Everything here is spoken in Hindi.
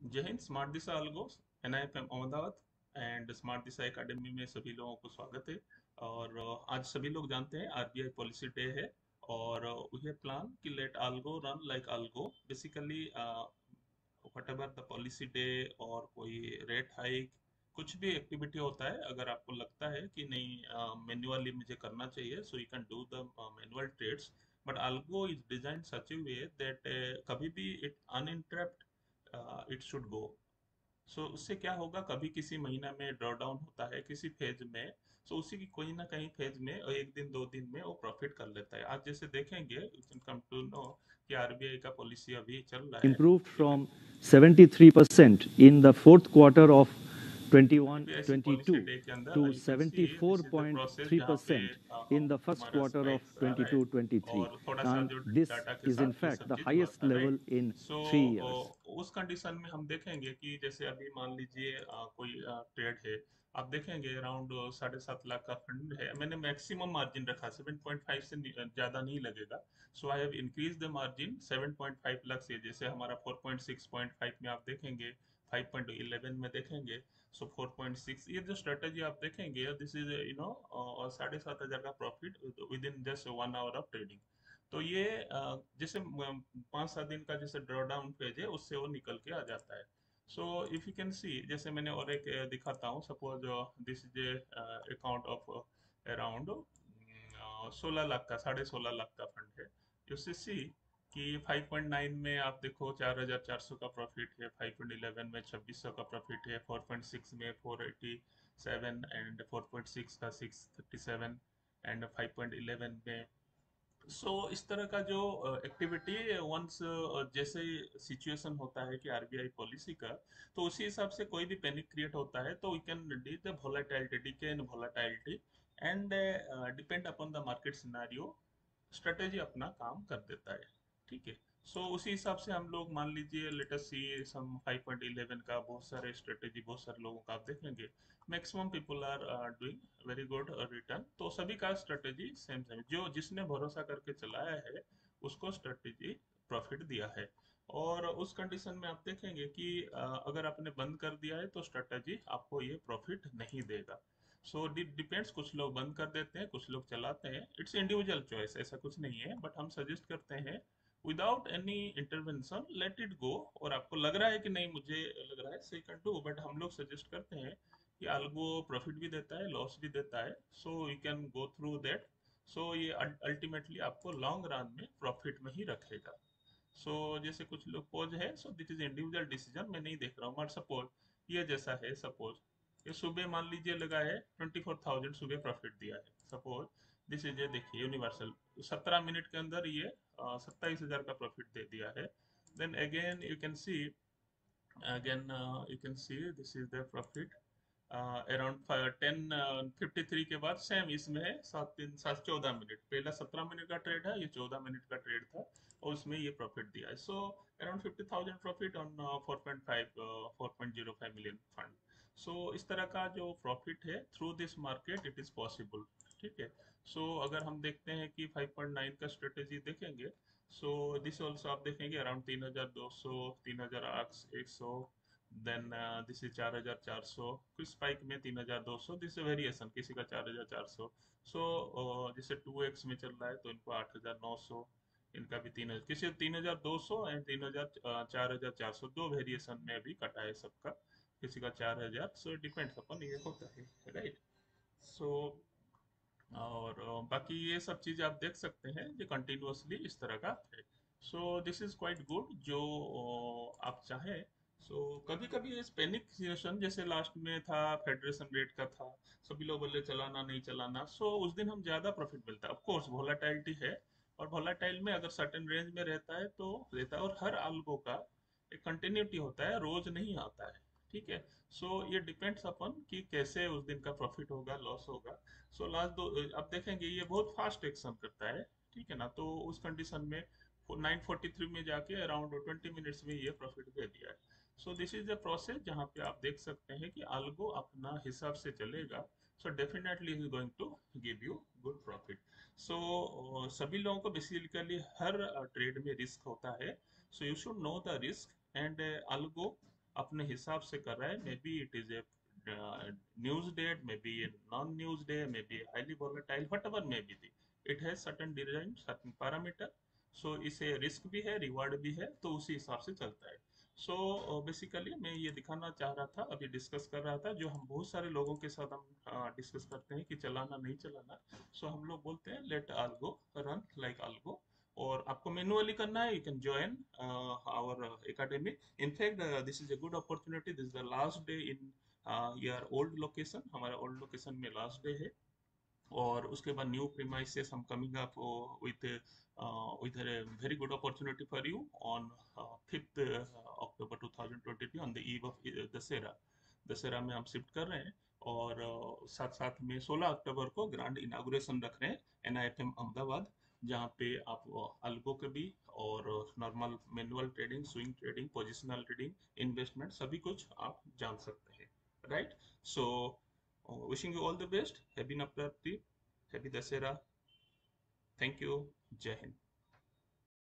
जय हिंद। Smart Disha algo NIFM Ahmedabad and smart Disha academy में सभी लोगों को स्वागत है। और आज सभी लोग जानते हैं RBI पॉलिसी डे है। और वी हैव प्लान कि let algo run like algo basically whatever the policy day और कोई रेट हाइक कुछ भी एक्टिविटी होता है, अगर आपको लगता है कि नहीं मैन्युअली मुझे करना चाहिए, so you can do the manual trades. But algo is design such a way that कभी भी it uninterrupt it should go. So उससे क्या होगा, कभी किसी महीना में ड्रॉ डाउन होता है किसी फेज में, सो उसी की कोई ना कहीं फेज में और एक दिन दो दिन में वो प्रॉफिट कर लेता है। आज जैसे देखेंगे you can come to know कि RBI का पॉलिसी अभी चल रहा है। improved you can from 73% in the fourth quarter of IPIC policy 21-22 day के अंदर to you can see this is the process जहाँ पे 74.3% in हम the first हमारा quarter of स्पाइक आ रहा है 22-23. और थोड़ा सा And जो this डाटा के is in साथ ये fact सब the चीज हुआ highest था, level right. in so 3 years. उस कंडीशन में हम देखेंगे कि जैसे अभी मान लीजिए कोई ट्रेड है, आप देखेंगे अराउंड 7.5 लाख का फंड है, मैंने मैक्सिमम मार्जिन रखा 7.5 से ज्यादा नहीं लगेगा। So I have increase the margin 7.5 lakh से। जैसे हमारा 4.6.5 में आप देखेंगे, 5.11 में देखेंगे, सो 4.6 ये जो स्ट्रेटेजी आप देखेंगे, दिस इज 7,500 का profit with in just 1 hour of trading. तो ये जैसे 5-7 दिन का जैसे ड्रॉ डाउन फेज है, उससे वो निकल के आ जाता है। सो इफ यू कैन सी, जैसे मैंने और एक दिखाता हूँ, suppose this is a account of around 16 lakh का, 16.5 लाख का फंड है। यू सी कि 5.9 में आप देखो 4,400 का प्रॉफिट है, 5.11 में 2,600 का प्रॉफिट है, 4.6 में 487 एंड 4.6 का 637 एंड 5.11 में। इस तरह का जो एक्टिविटी वंस जैसे सिचुएशन होता है कि RBI पॉलिसी का, तो उसी हिसाब से कोई भी पैनिक क्रिएट होता है, तो वी कैन डी the volatility, decay in volatility and depend upon the market scenario, strategy अपना काम कर देता है। ठीक है। उसी हिसाब से हम लोग मान लीजिए लेट अस सी सम 5.11 का बहुत सारे स्ट्रेटेजी, बहुत सारे लोगों का आप देखेंगे, maximum people are doing very good return. तो सभी का स्ट्रेटेजी सेम सेम, जो जिसने भरोसा करके चलाया है उसको स्ट्रेटेजी प्रॉफिट दिया है। और उस कंडीशन में आप देखेंगे कि अगर आपने बंद कर दिया है तो स्ट्रेटेजी आपको ये प्रॉफिट नहीं देगा। डिपेंड्स, कुछ लोग बंद कर देते हैं, कुछ लोग चलाते हैं, इट्स इंडिविजुअल चॉइस, ऐसा कुछ नहीं है। बट हम सजेस्ट करते हैं without any intervention let it go. और आपको लग रहा है कि नहीं मुझे लग रहा है सही कर डू, बट हम लोग सजेस्ट करते हैं कि algo प्रॉफिट भी देता है, लॉस भी देता है, सो you can go through that. ये अल्टीमेटली आपको लॉन्ग रन में प्रॉफिट में ही रखेगा। जैसे कुछ लोग पोज है, दिट इज इंडिविजुअल डिसीजन, मैं नहीं देख रहा हूँ, बट सपोज ये जैसा है, सपोज ये सुबह मान लीजिए लगा है 24,000 सुबह प्रॉफिट दिया है, सपोज दिस इज ए, देखिए यूनिवर्सल 17 मिनट के अंदर ये 27,000 का प्रॉफिट दे दिया है। Then again you can see, again you can see this is the profit around 10:53 के बाद सेम इसमें है 7 3 7 14 मिनट, पहला 17 मिनट का ट्रेड है, ये 14 मिनट का ट्रेड था और उसमें ये प्रॉफिट दिया है। Around 50,000 profit on 4.05 million fund. इस तरह का जो प्रॉफिट है through this market it is possible. ठीक है। अगर हम देखते हैं कि 5.9 का स्ट्रेटेजी देखेंगे, दिस ऑल्सो आप देखेंगे अराउंड 3,200, 3,100, देन दिस इज 4,400, कुछ स्पाइक में 3,200, दिस वेरिएशन, किसी का 4,400। जैसे 2x में चल रहा है तो इनको 8,900, इनका भी 3,000, किसी 3,200 एंड 3,000, 4,400, दो वेरिएशन में अभी कटा है सबका, किसी का 4,000। डिपेंड्स अपन ये होता है, राइट। सो और बाकी ये सब चीज़ आप देख सकते हैं जो कंटिन्यूअसली इस तरह का है। दिस इज क्वाइट गुड, जो आप चाहें। कभी कभी इस पैनिक सिचुएशन जैसे लास्ट में था, फेडरेशन रेट का था, सभी लोग बोले चलाना नहीं चलाना, उस दिन हम ज़्यादा प्रॉफिट मिलता है। ऑफ कोर्स वोलाटाइलिटी है, और वोलाटाइल में अगर सर्टेन रेंज में रहता है तो रहता है, और हर आल्गो का एक कंटिन्यूटी होता है, रोज नहीं आता है। ठीक है। ये डिपेंड्स अपन कि कैसे उस दिन का प्रॉफिट होगा, लॉस होगा। लास्ट दो आप देखेंगे ये बहुत फास्ट एक्शन करता है। ठीक है ना, तो उस कंडीशन में 9:43 में जाके अराउंड 20 मिनट्स में ये प्रॉफिट दे दिया है। दिस इज द प्रोसेस जहाँ पे आप देख सकते हैं कि आल्गो अपना हिसाब से चलेगा, definitely is going to give you good profit. सभी लोगों को बेसिकली हर ट्रेड में रिस्क होता है, you should know the risk and algo अपने हिसाब से कर रहा है। Maybe it is a news date, maybe a non news day, maybe highly volatile, whatever may be the, it has certain design, certain parameter. So इसे रिस्क भी है, रिवार्ड भी है, तो उसी हिसाब से चलता है। सो बेसिकली मैं ये दिखाना चाह रहा था, अभी डिस्कस कर रहा था, जो हम बहुत सारे लोगों के साथ हम डिस्कस करते हैं कि चलाना नहीं चलाना। सो हम लोग बोलते हैं let algo run like algo. और आपको मैनुअली करना है, you can join our academy. In fact, this is a good opportunity. This is the last day in your old location. हमारा old location में last day है। और उसके बाद न्यू प्रीमाइसेस हम coming up with with a very good opportunity for you on 5th October 2022 on the eve of Dussehra. Dussehra में हम शिफ्ट कर रहे हैं। और साथ साथ में 16 अक्टूबर को ग्रैंड इनागुरेशन रख रहे हैं एनआईएफएम अहमदाबाद, जहाँ पे आप अल्गो के भी और normal manual trading, swing trading, positional trading, investment सभी कुछ आप जान सकते हैं। Right. So wishing you all the best, happy Navratri, happy Dussehra. Thank you. जय हिंद।